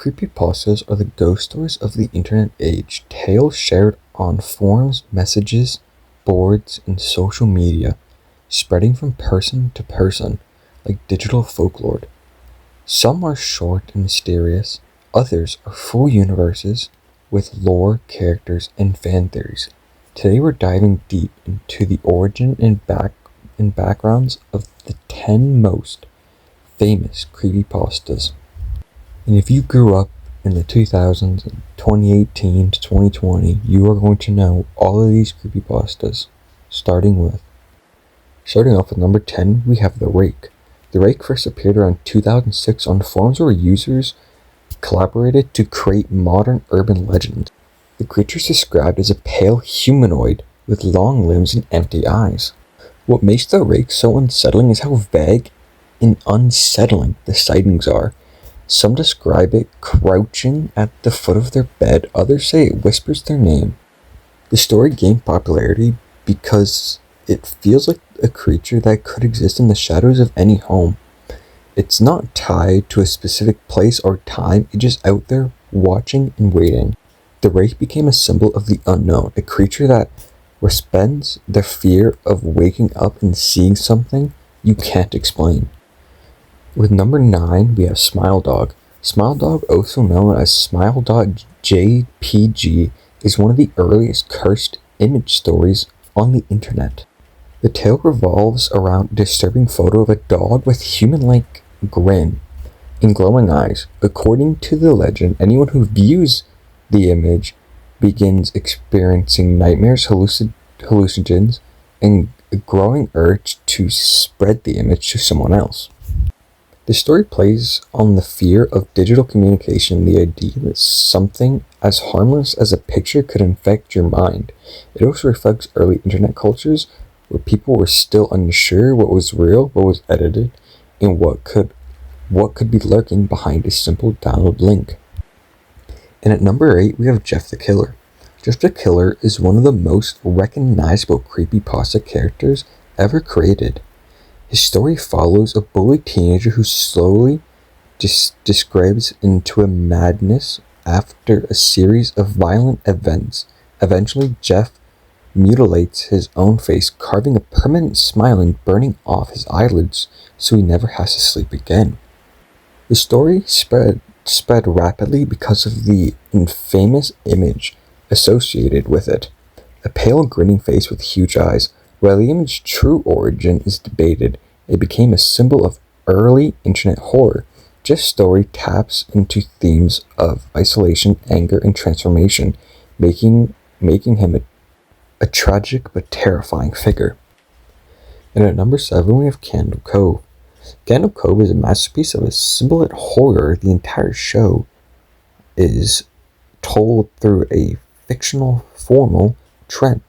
Creepypastas are the ghost stories of the internet age, tales shared on forums, messages, boards, and social media, spreading from person to person like digital folklore. Some are short and mysterious, others are full universes with lore, characters, and fan theories. Today we're diving deep into the origin and backgrounds of the 10 most famous creepypastas. And if you grew up in the 2000s, 2018 to 2020, you are going to know all of these creepypastas. Starting off with number 10, we have The Rake. The Rake first appeared around 2006 on forums where users collaborated to create modern urban legends. The creature is described as a pale humanoid with long limbs and empty eyes. What makes the Rake so unsettling is how vague and unsettling the sightings are. Some describe it crouching at the foot of their bed, others say it whispers their name. The story gained popularity because it feels like a creature that could exist in the shadows of any home. It's not tied to a specific place or time, it's just out there watching and waiting. The Rake became a symbol of the unknown, a creature that represents the fear of waking up and seeing something you can't explain. With number 9, we have Smile Dog. Smile Dog, also known as Smile.jpg, is one of the earliest cursed image stories on the internet. The tale revolves around a disturbing photo of a dog with human-like grin and glowing eyes. According to the legend, anyone who views the image begins experiencing nightmares, hallucinations, and a growing urge to spread the image to someone else. The story plays on the fear of digital communication, the idea that something as harmless as a picture could infect your mind. It also reflects early internet cultures where people were still unsure what was real, what was edited, and what could be lurking behind a simple download link. And at number 8, we have Jeff the Killer. Jeff the Killer is one of the most recognizable creepypasta characters ever created. His story follows a bullied teenager who slowly describes into a madness after a series of violent events. Eventually, Jeff mutilates his own face, carving a permanent smile and burning off his eyelids so he never has to sleep again. The story spread rapidly because of the infamous image associated with it, a pale grinning face with huge eyes. While the image's true origin is debated, it became a symbol of early internet horror. Jeff's story taps into themes of isolation, anger, and transformation, making him a tragic but terrifying figure. And at number 7, we have Candle Cove. Candle Cove is a masterpiece of a symbolic horror. The entire show is told through a fictional formal trend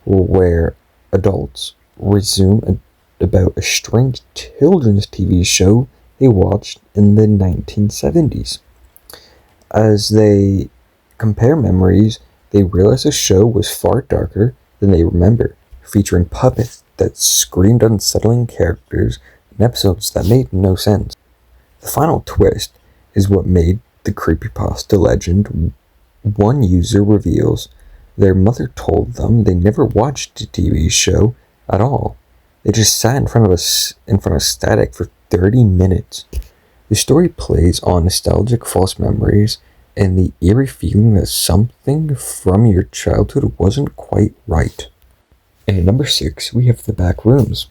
where adults resume about a strange children's TV show they watched in the 1970s. As they compare memories, they realize the show was far darker than they remember, featuring puppets that screamed unsettling characters and episodes that made no sense. The final twist is what made the creepypasta legend. One user reveals their mother told them they never watched the TV show at all. They just sat in front of static for 30 minutes. The story plays on nostalgic false memories and the eerie feeling that something from your childhood wasn't quite right. And at number 6, we have The Back Rooms.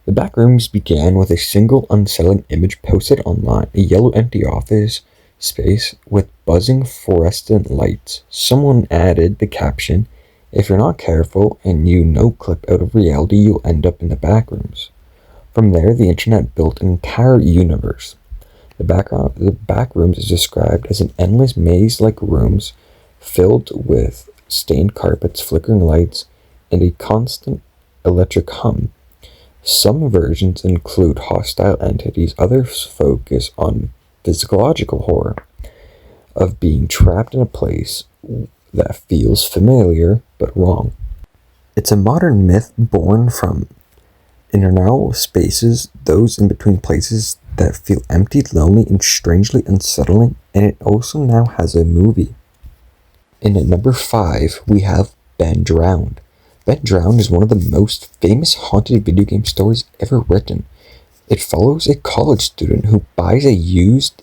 The Back Rooms began with a single unsettling image posted online, a yellow empty office space with buzzing fluorescent lights. Someone added the caption, "If you're not careful and you no clip out of reality, you'll end up in the back rooms." From there, the internet built an entire universe. The back rooms is described as an endless maze-like rooms filled with stained carpets, flickering lights, and a constant electric hum. Some versions include hostile entities, others focus on physiological horror of being trapped in a place that feels familiar but wrong. It's a modern myth born from Internal spaces, those in between places that feel empty, lonely, and strangely unsettling, and it also now has a movie. And at number 5, we have Ben Drowned. Ben Drowned is one of the most famous haunted video game stories ever written. It follows a college student who buys a used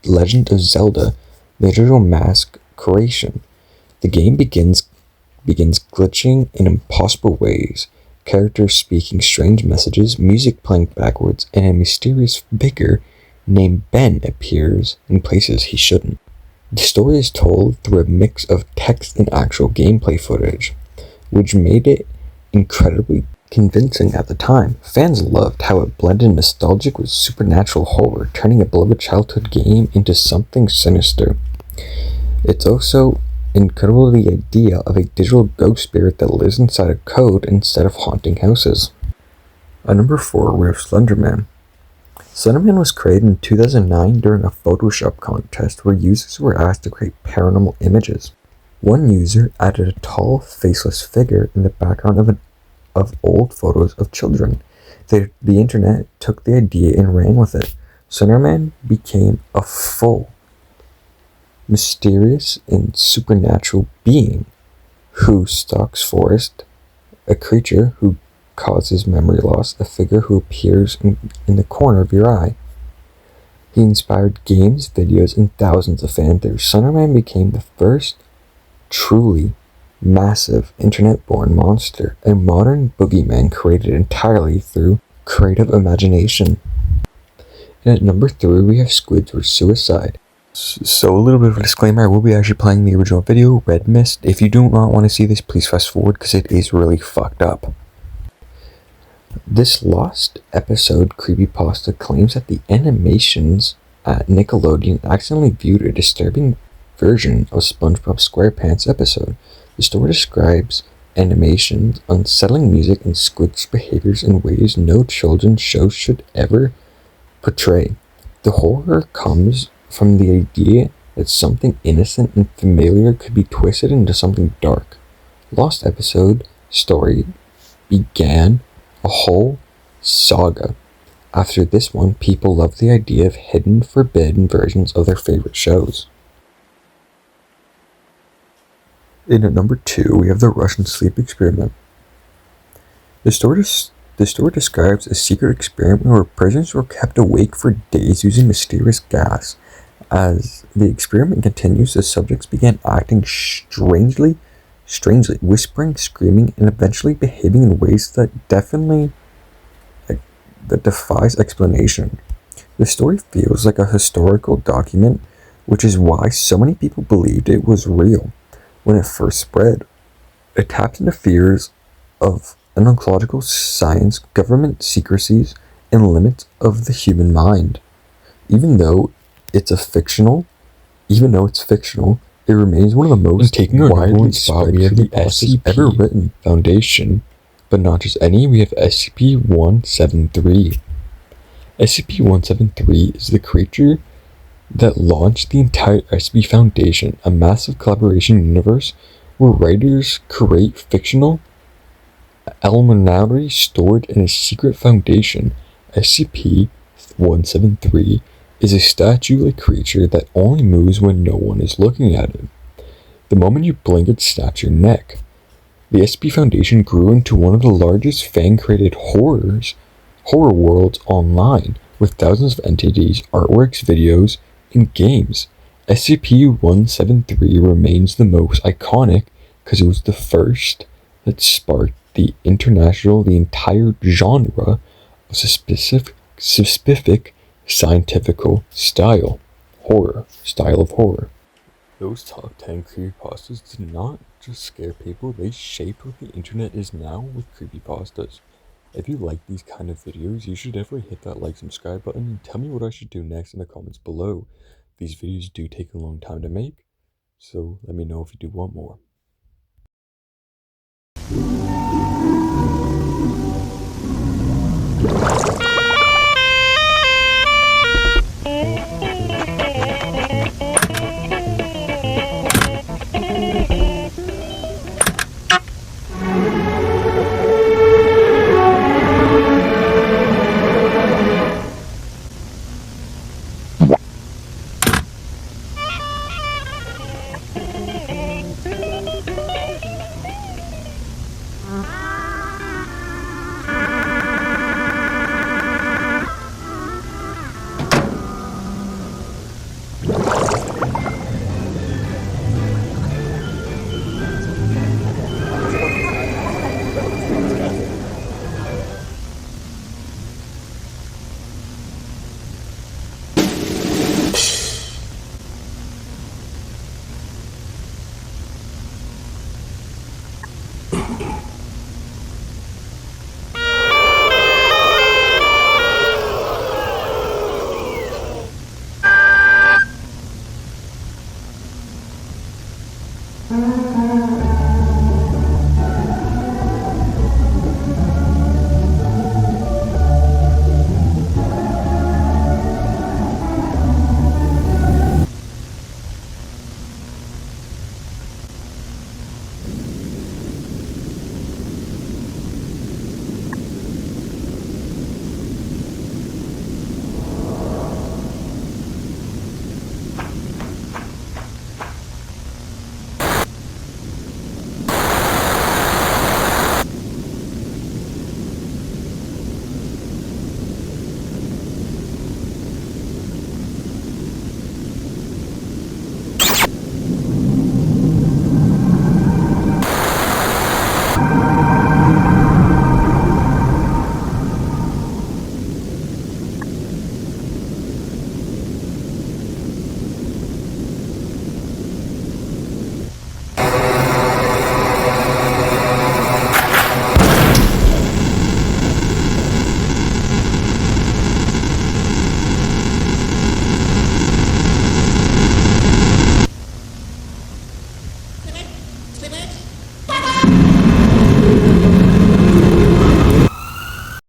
Legend of Zelda Digital Mask creation. The game begins glitching in impossible ways, characters speaking strange messages, music playing backwards, and a mysterious figure named Ben appears in places he shouldn't. The story is told through a mix of text and actual gameplay footage, which made it incredibly convincing at the time. Fans loved how it blended nostalgic with supernatural horror, turning a beloved childhood game into something sinister. It's also incredible the idea of a digital ghost spirit that lives inside a code instead of haunting houses. At number 4, we have Slenderman. Slenderman was created in 2009 during a Photoshop contest where users were asked to create paranormal images. One user added a tall, faceless figure in the background of old photos of children. The internet took the idea and ran with it. Slenderman became a full, mysterious, and supernatural being who stalks forest, a creature who causes memory loss, a figure who appears in the corner of your eye. He inspired games, videos, and thousands of fan theories. Slenderman became the first truly massive internet-born monster, a modern boogeyman created entirely through creative imagination. And at number 3, we have Squid vs. Suicide. So a little bit of a disclaimer, I will be actually playing the original video, Red Mist. If you do not want to see this, please fast forward because it is really fucked up. This lost episode creepypasta claims that the animations at Nickelodeon accidentally viewed a disturbing version of SpongeBob SquarePants episode. The story describes animations, unsettling music, and Squid's behaviors in ways no children's show should ever portray. The horror comes from the idea that something innocent and familiar could be twisted into something dark. Lost episode story began a whole saga. After this one, people loved the idea of hidden, forbidden versions of their favorite shows. And at number 2, we have the Russian sleep experiment. The story describes a secret experiment where prisoners were kept awake for days using mysterious gas. As the experiment continues, the subjects began acting strangely, whispering, screaming, and eventually behaving in ways that defies explanation. The story feels like a historical document, which is why so many people believed it was real. When it first spread, it tapped into fears of oncological science, government secrecies, and limits of the human mind. Even though it's fictional, it remains one of the most taking our widely spot, spread we have the creepypastas ever written. Foundation, but not just any, we have SCP-173. SCP-173 is the creature that launched the entire SCP Foundation, a massive collaboration universe where writers create fictional illuminati stored in a secret foundation. SCP-173 is a statue-like creature that only moves when no one is looking at it. The moment you blink, it snaps your neck. The SCP Foundation grew into one of the largest fan-created horror worlds online, with thousands of entities, artworks, videos, and games. SCP-173 remains the most iconic because it was the first that sparked the entire genre of specific scientific style of horror. Those top 10 creepypastas did not just scare people, they shaped what the internet is now with creepypastas. If you like these kind of videos, you should definitely hit that like, subscribe button, and tell me what I should do next in the comments below. These videos do take a long time to make, so let me know if you do want more.